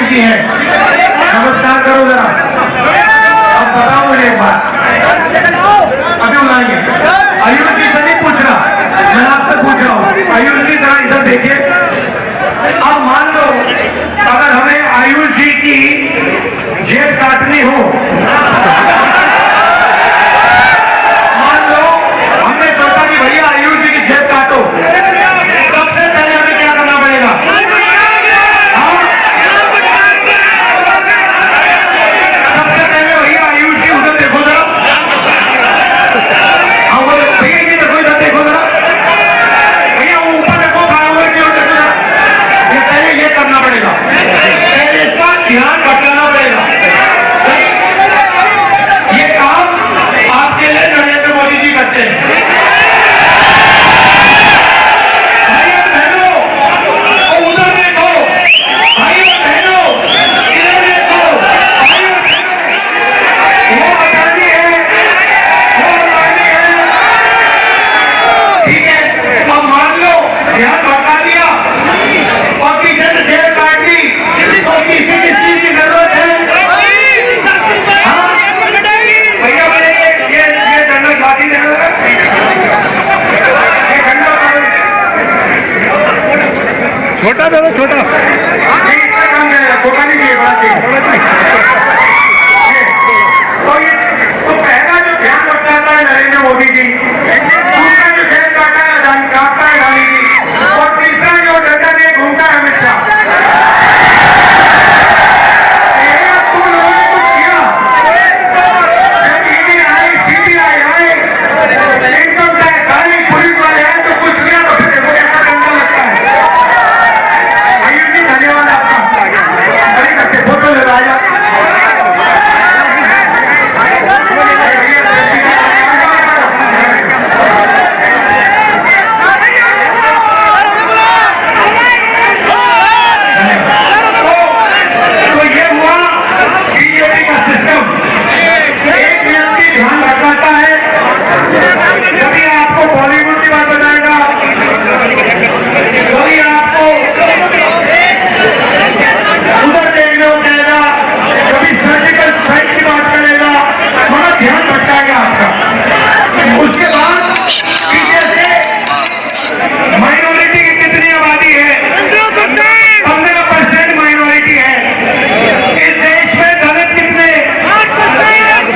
जी हैं, नमस्कार करो जरा। अब बताओ मुझे एक बात, अभी बुलाएंगे। आयुष जी से नहीं पूछ रहा, मैं आपसे पूछ रहा हूँ। आयुष जी जरा इधर देखिए। अब मान लो अगर हमें आयुष जी की जेब काटनी हो, मान लो हमने सोचा कि भैया आयुष जी की जेब काटो, सबसे पहले हमें क्या करना पड़ेगा? सबसे पहले भैया आयुष जी उधर देखो जरा, भैया जी देखो इधर देखो जरा, भैया वो ऊपर देखो, बराबर की ओर देखो जरा। ये पहले ये करना पड़ेगा, पहले इसका ध्यान भटकाना पड़ेगा। ये काम आपके लिए नरेंद्र मोदी जी करते हैं। भाइयों बहनों, उधर देखो, भाइयों बहनों, इधर देखो, भाइयों वो अदानी है, वो अदानी है। ठीक है, अब मान लो ध्यान भटका दिया और पीछे से जेब काट दी, तो किसी चीज की जरूरत है? भैया मैंने ये डंडा बाकी देना, ये डंडा छोटा दे दो, छोटा नहीं, इसका काम करेगा, छोटा नहीं चाहिए, बड़ा चाहिए। तो पहला जो ध्यान भटकाता है नरेंद्र मोदी जी, दूसरा जो जेब काटता है अडानी जी, और तीसरा जो डंडा लिए घूमता है अमित शाह। तुम लोगों ने कुछ किया? ED I, CBI I, income tax I, police वाले आए, तो कुछ किया तो फिर देखो कैसा डंडा लगता है। आयुष जी धन्यवाद आपका, बड़ी करते फोटो ले आया। तो ये हुआ बीजेपी का सिस्टम, एक व्यक्ति ध्यान रखता है, कभी आपको बॉलीवुड की बात बताएगा, कभी आपको उधर देखने को कहेगा, कभी सर्जिकल स्ट्राइक की बात करेगा, मगर ध्यान भटकाएगा आपका। उसके बाद पीछे से माइनॉरिटी की कितनी आबादी है? 15% माइनॉरिटी है इस देश में। दलित कितने?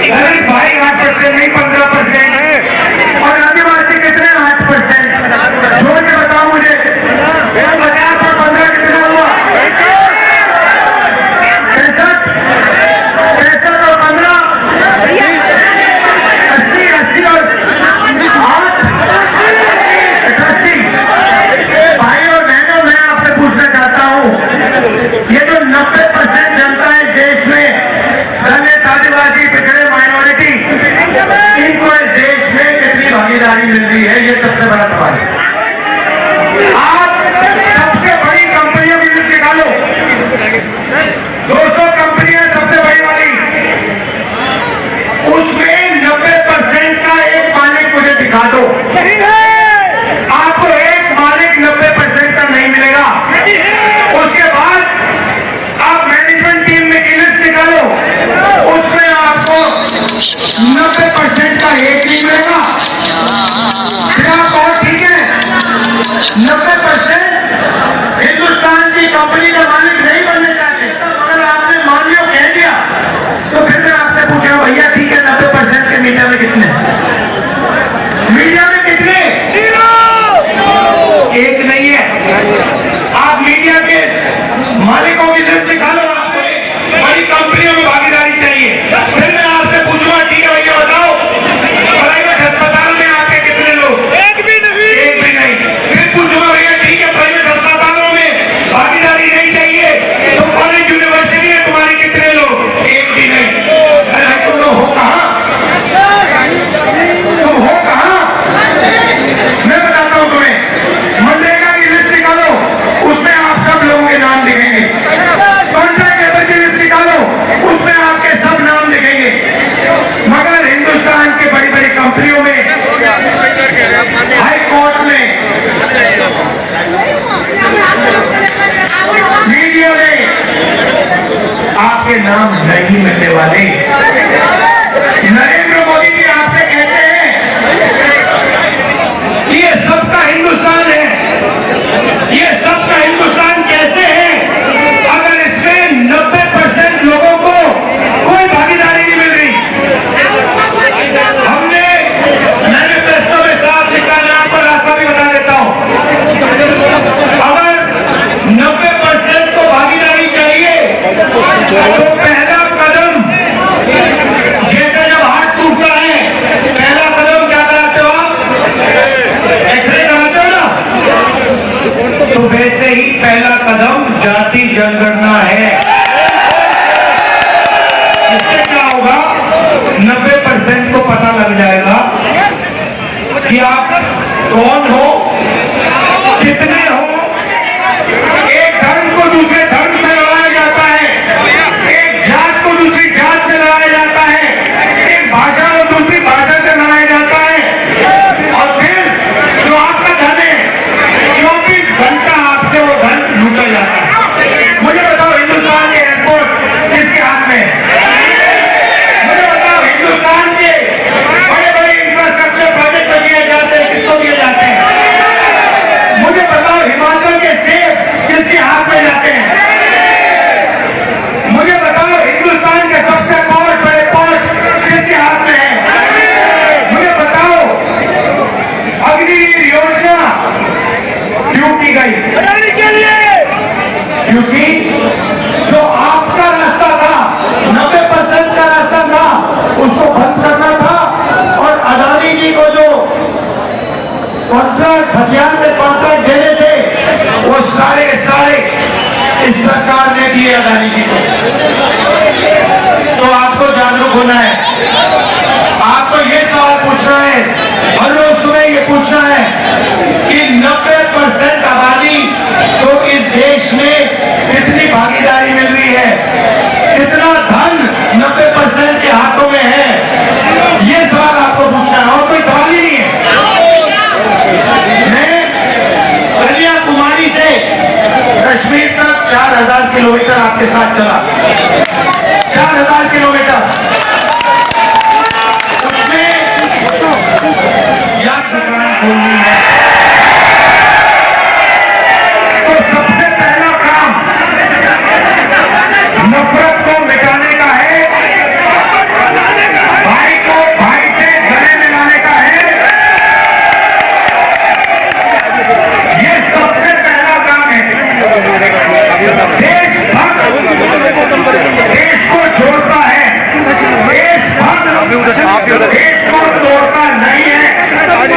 दलित भाई 8% नहीं, 15%। और आदिवासी कितने? 8%। जोड़ के बताओ मुझे, 50 और 15 कितना हुआ? 63 और 15 80 और 8 88। भाई और बहनों, मैं आपसे पूछना चाहता हूं, ये जो 90% जनता है इस देश में, दलित, आदिवासी, पिछड़े, माइनॉरिटी, इनको इस देश में कितनी भागीदारी मिल रही है? ये सबसे बड़ा सवाल है। आप सबसे बड़ी कंपनियों की लिस्ट निकालो, 200 कंपनियां सबसे बड़ी वाली, उसमें 90% का एक मालिक मुझे दिखा दो। आपको एक मालिक 90% का नहीं मिलेगा। उसके बाद आप मैनेजमेंट टीम में की लिस्ट निकालो, उसमें आपको 90% का एक नहीं मिलेगा। फिर आप और ठीक है, 90% हिंदुस्तान की कंपनी का मालिक नहीं बनने चाहते। अगर आपने मान लियो कह दिया, तो फिर मैं आपसे पूछ रहा हूं, भैया ठीक है 90% के मीडिया में कितने? मीडिया में कितने? एक नहीं है। आप मीडिया के मालिकों की लिस्ट निकालो, आपको बड़ी कंपनियों में भागीदारी चाहिए। फिर मैं आपसे पूछूंगा, ठीक है भैया बताओ, प्राइवेट अस्पताल में आपके कितने लोग? एक भी नहीं। फिर पूछूंगा, भैया ठीक है प्राइवेट अस्पतालों में भागीदारी नहीं चाहिए, तो कॉलेज यूनिवर्सिटी है तुम्हारे कितने लोग? एक भी नहीं। अरे तुम लोग हो कहां? तुम हो कहां? मैं बताता हूं तुम्हें, मनरेगा की लिस्ट निकालो, उसमें आप सब लोगों के नाम दिखेंगे। वाले नरेंद्र मोदी जी आपसे कहते हैं कि ये सबका हिंदुस्तान है। ये सबका हिंदुस्तान कैसे है अगर इसमें 90% लोगों को कोई भागीदारी नहीं मिल रही। हमने मैनिफेस्टो में साफ लिखा, मैं आपको रास्ता भी बता देता हूं। अगर 90% को भागीदारी चाहिए तो पहला कदम, जैसे जब हाथ टूटता है पहला कदम क्या कराते हो आप? एक्सरे कराते हो ना। तो वैसे ही पहला कदम जाति जनगणना है। इससे क्या होगा? 90% को पता लग जाएगा कि आप कौन हो, कितने हो। एक धर्म को दूसरे धर्म से लड़ाया जाता है, एक जात को दूसरी जात से लड़ाया जाता है, एक भाषा को दूसरी भाषा से लड़ाया जाता है, और फिर जो आपका धन है 24 घंटा आपसे वो धन लूटा जाता है। मुझे बताओ हिंदुस्तान के एयरपोर्ट किसके हाथ में है? मुझे बताओ हिंदुस्तान के बड़े बड़े इंफ्रास्ट्रक्चर प्रोजेक्ट दिए जाते हैं किसको दिए जाते हैं? मुझे बताओ हिमाचल के सेब किसके हाथ में जाते हैं? मुझे बताओ हिंदुस्तान के सबसे बड़े पोर्ट किसके हाथ में है? मुझे बताओ अग्निवीर योजना क्यों की गई? क्योंकि जो आपका रास्ता था, 90% का रास्ता था, उसको बंद करना था, और अदानी जी को जो कॉन्ट्रैक्ट हथियार में कॉन्ट्रैक्ट देने थे वो सारे के सारे इस सरकार ने दिए अदानी जी को। तो आपको जागरूक होना है, आपको ये सवाल पूछना है, हर रोज सुबह ये पूछना है कि 90% आबादी को इस देश में कितनी भागीदारी मिल रही है, कितना धन 90% के हाथों में है। ये सवाल आपको पूछना है, और कोई सवाल ही नहीं है। मैं कन्याकुमारी से कश्मीर तक 4000 किलोमीटर आपके साथ चला, 4000 किलोमीटर। उसमें यात्रा खोलनी है तो सबसे पहला काम नफरत को मिटाने का है, भाई को भाई से गले मिलाने का है। ये सबसे पहला काम है। देशभक्त देश को जोड़ता है, देशभक्त देश को तोड़ता नहीं है।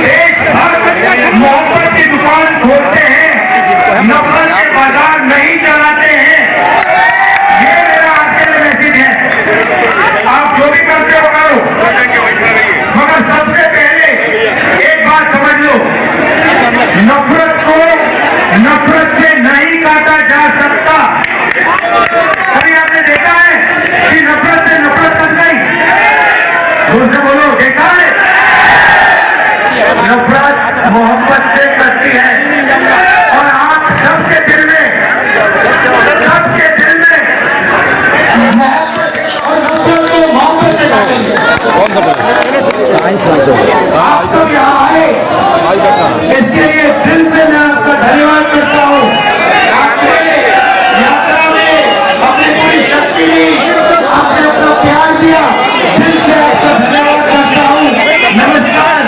देशभक्त मोहब्बत की दुकान खोलते हैं, नफरत के बाजार नहीं चलाते हैं। ये मेरा आपके लिए मैसेज है। आप जो भी करते हो करो, मगर सबसे पहले एक बात समझ लो, नफरत को नफरत से नहीं काटा जा सकता। कभी आपने देखा है कि नफरत से नफरत बन गई? जोर से बोलो, देखा है? नफरत मोहब्बत से करती है, और आप सबके दिल में मोहब्बत और नफरत को मोहब्बत से काटेंगे। आप सब यहाँ आए, इसके लिए दिल से मैं आपका धन्यवाद करता हूँ। आपने यात्रा में अपनी पूरी शक्ति दी, आपने अपना प्यार दिया, दिल से आपका धन्यवाद करता हूँ। नमस्कार।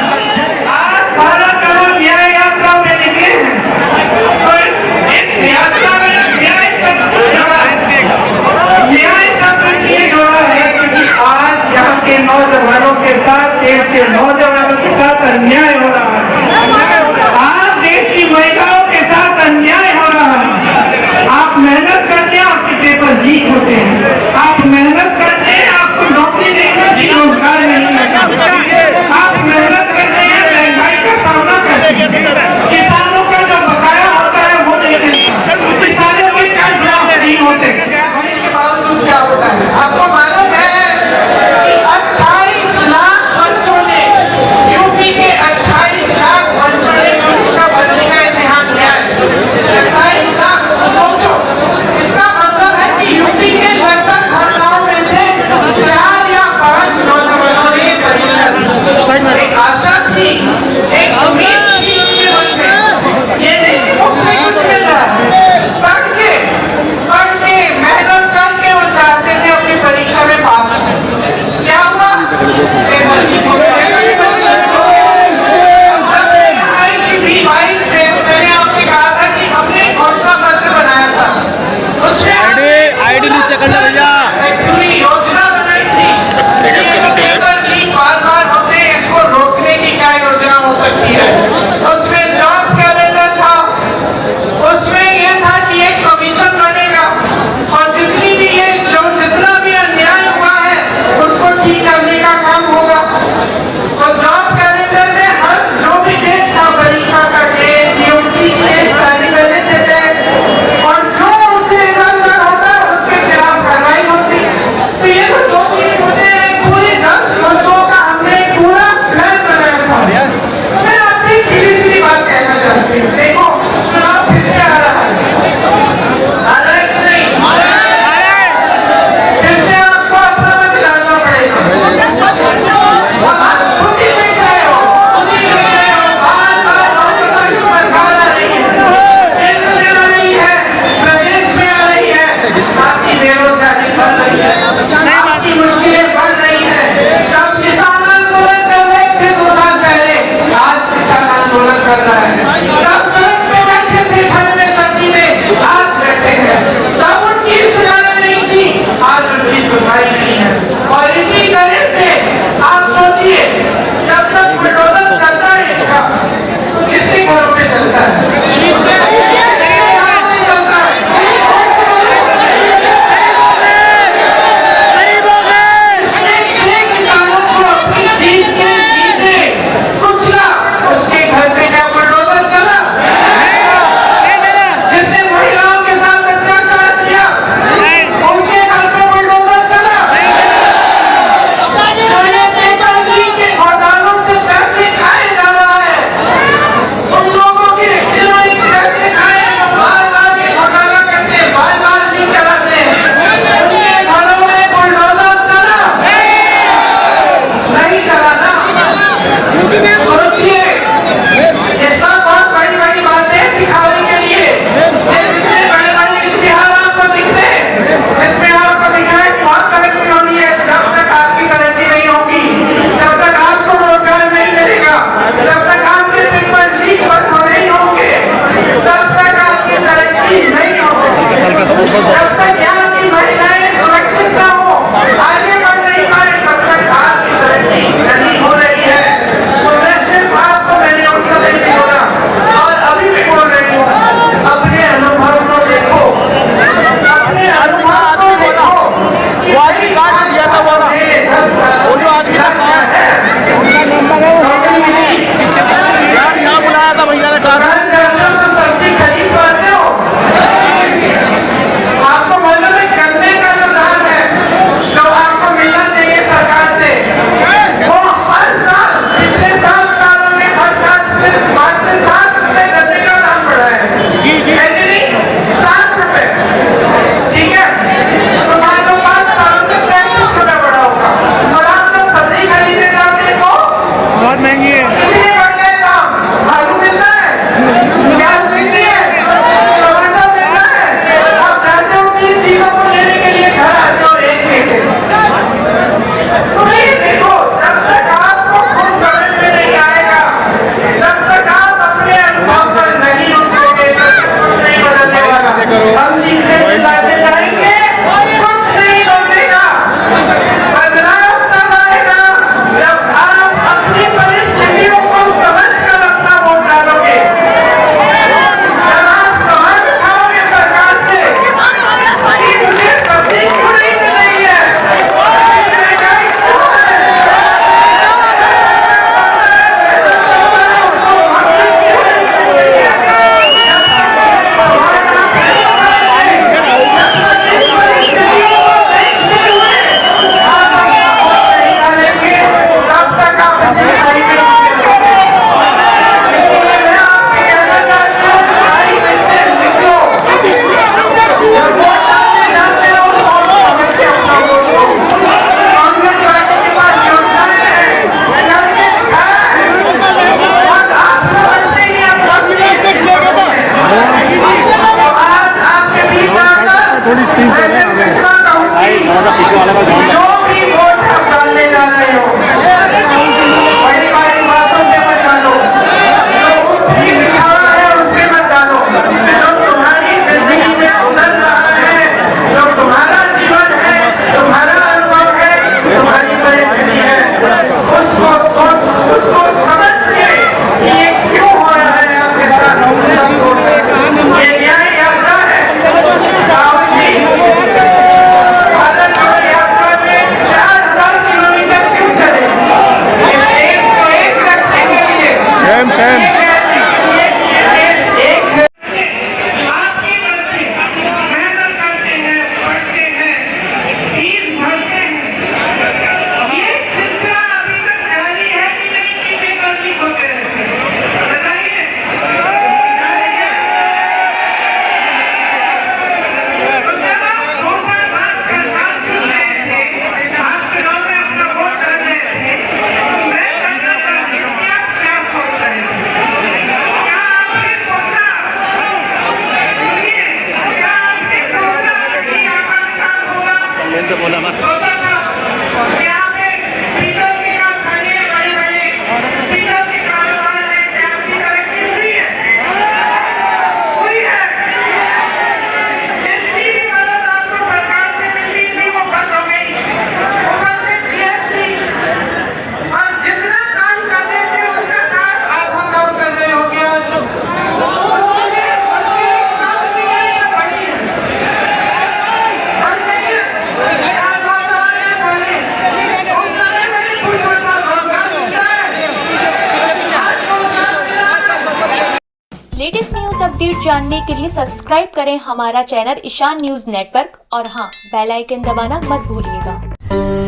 लेटेस्ट न्यूज अपडेट जानने के लिए सब्सक्राइब करें हमारा चैनल ईशान न्यूज नेटवर्क और हाँ, बेल आइकन दबाना मत भूलिएगा।